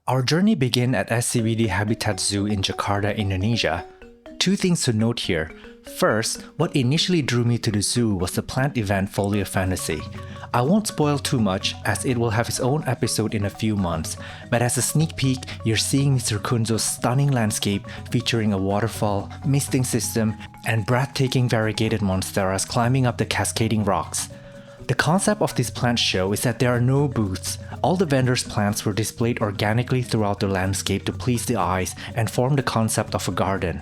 Our journey began at SCBD Habitat Zoo in Jakarta, Indonesia. Two things to note here. First, what initially drew me to the zoo was the plant event Folia Fantasy. I won't spoil too much as it will have its own episode in a few months, but as a sneak peek, you're seeing Mr. Kunzo's stunning landscape featuring a waterfall, misting system, and breathtaking variegated monsteras climbing up the cascading rocks. The concept of this plant show is that there are no booths. All the vendors' plants were displayed organically throughout the landscape to please the eyes and form the concept of a garden.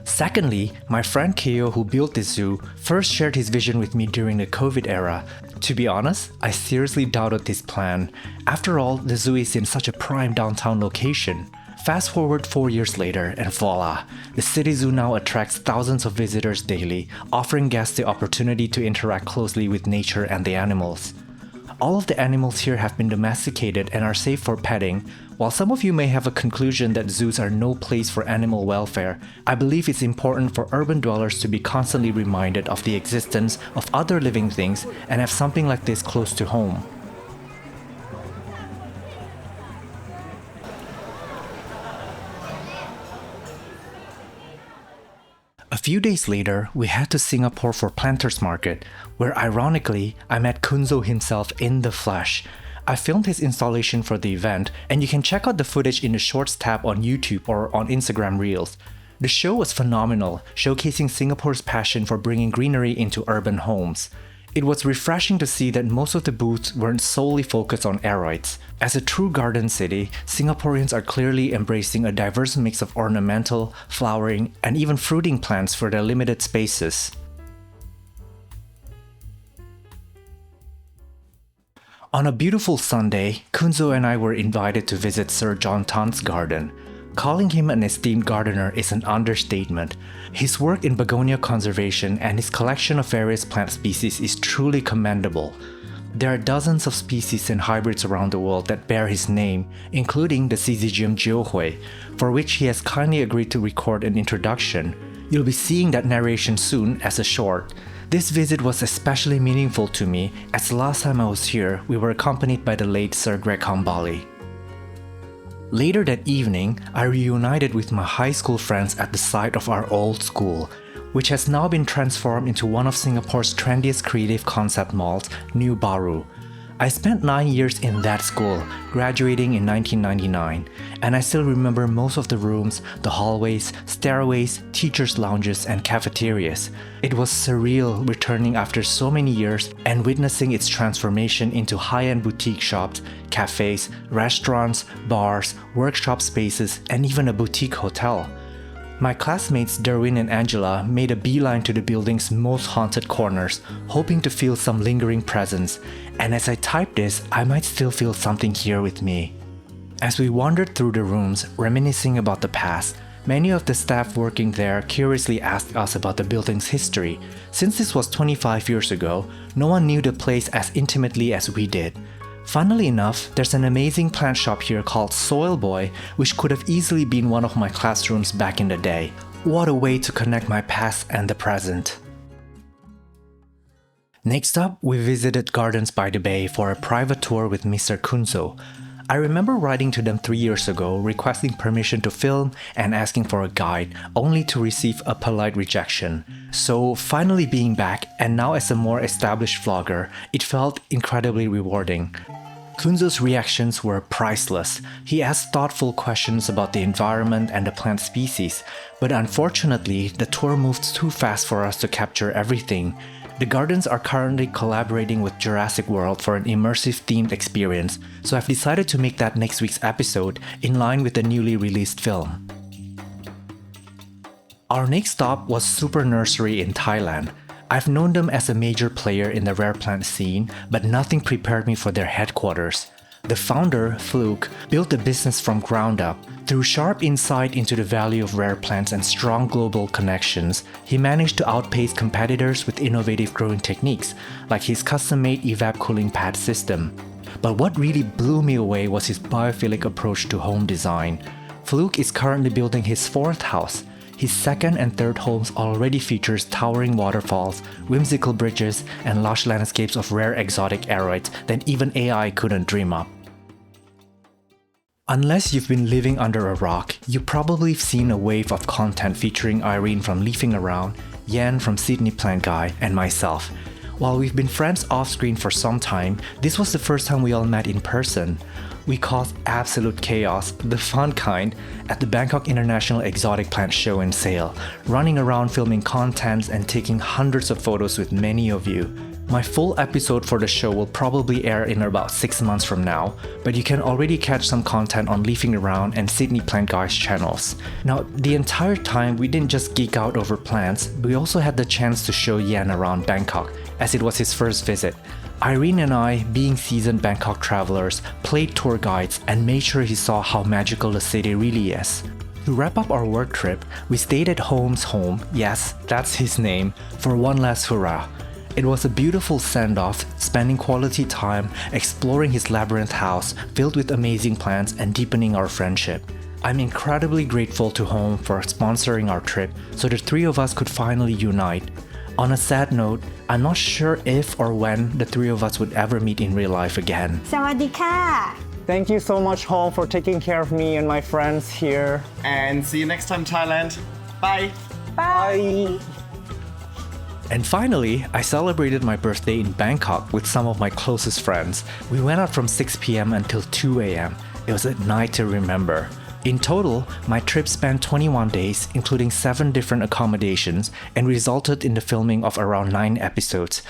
Secondly, my friend Keo, who built this zoo, first shared his vision with me during the COVID era. To be honest, I seriously doubted this plan. After all, the zoo is in such a prime downtown location. Fast forward 4 years later, and voila! The city zoo now attracts thousands of visitors daily, offering guests the opportunity to interact closely with nature and the animals. All of the animals here have been domesticated and are safe for petting. While some of you may have a conclusion that zoos are no place for animal welfare, I believe it's important for urban dwellers to be constantly reminded of the existence of other living things and have something like this close to home. A few days later, we head to Singapore for Planters Market, where ironically, I met Kunzo himself in the flesh. I filmed his installation for the event, and you can check out the footage in the Shorts tab on YouTube or on Instagram Reels. The show was phenomenal, showcasing Singapore's passion for bringing greenery into urban homes. It was refreshing to see that most of the booths weren't solely focused on aroids. As a true garden city, Singaporeans are clearly embracing a diverse mix of ornamental, flowering, and even fruiting plants for their limited spaces. On a beautiful Sunday, Kunzo and I were invited to visit Sir John Tan's garden. Calling him an esteemed gardener is an understatement. His work in begonia conservation and his collection of various plant species is truly commendable. There are dozens of species and hybrids around the world that bear his name, including the Syzygium geohui, for which he has kindly agreed to record an introduction. You'll be seeing that narration soon as a short. This visit was especially meaningful to me as the last time I was here, we were accompanied by the late Sir Greg Hambali. Later that evening, I reunited with my high school friends at the site of our old school, which has now been transformed into one of Singapore's trendiest creative concept malls, New Bahru. I spent 9 years in that school, graduating in 1999, and I still remember most of the rooms, the hallways, stairways, teachers' lounges, and cafeterias. It was surreal returning after so many years and witnessing its transformation into high-end boutique shops, cafes, restaurants, bars, workshop spaces, and even a boutique hotel. My classmates Derwin and Angela made a beeline to the building's most haunted corners, hoping to feel some lingering presence, and as I type this, I might still feel something here with me. As we wandered through the rooms, reminiscing about the past, many of the staff working there curiously asked us about the building's history. Since this was 25 years ago, no one knew the place as intimately as we did. Funnily enough, there's an amazing plant shop here called Soil Boy, which could have easily been one of my classrooms back in the day. What a way to connect my past and the present. Next up, we visited Gardens by the Bay for a private tour with Mr. Kunzo. I remember writing to them 3 years ago requesting permission to film and asking for a guide, only to receive a polite rejection. So finally being back, and now as a more established vlogger, it felt incredibly rewarding. Kunzo's reactions were priceless. He asked thoughtful questions about the environment and the plant species, but unfortunately, the tour moved too fast for us to capture everything. The gardens are currently collaborating with Jurassic World for an immersive themed experience, so I've decided to make that next week's episode in line with the newly released film. Our next stop was Super Nursery in Thailand. I've known them as a major player in the rare plant scene, but nothing prepared me for their headquarters. The founder, Fluke, built the business from ground up. Through sharp insight into the value of rare plants and strong global connections, he managed to outpace competitors with innovative growing techniques, like his custom-made evap cooling pad system. But what really blew me away was his biophilic approach to home design. Fluke is currently building his fourth house. His second and third homes already features towering waterfalls, whimsical bridges, and lush landscapes of rare exotic aroids that even AI couldn't dream up. Unless you've been living under a rock, you've probably seen a wave of content featuring Irene from Leafing Around, Yan from Sydney Plant Guy, and myself. While we've been friends off-screen for some time, this was the first time we all met in person. We caused absolute chaos, the fun kind, at the Bangkok International Exotic Plant Show and Sale, running around filming contents and taking hundreds of photos with many of you. My full episode for the show will probably air in about 6 months from now, but you can already catch some content on Leafing Around and Sydney Plant Guy's channels. Now, the entire time we didn't just geek out over plants, we also had the chance to show Yan around Bangkok, as it was his first visit. Irene and I, being seasoned Bangkok travelers, played tour guides and made sure he saw how magical the city really is. To wrap up our work trip, we stayed at Holmes' home, yes, that's his name, for one last hurrah. It was a beautiful send-off, spending quality time exploring his labyrinth house filled with amazing plants and deepening our friendship. I'm incredibly grateful to Home for sponsoring our trip so the three of us could finally unite. On a sad note, I'm not sure if or when the three of us would ever meet in real life again. สวัสดีค่ะ Thank you so much, Home, for taking care of me and my friends here. And see you next time, Thailand. Bye. Bye. And finally, I celebrated my birthday in Bangkok with some of my closest friends. We went out from 6 p.m. until 2 a.m. It was a night to remember. In total, my trip spanned 21 days, including 7 different accommodations, and resulted in the filming of around 9 episodes.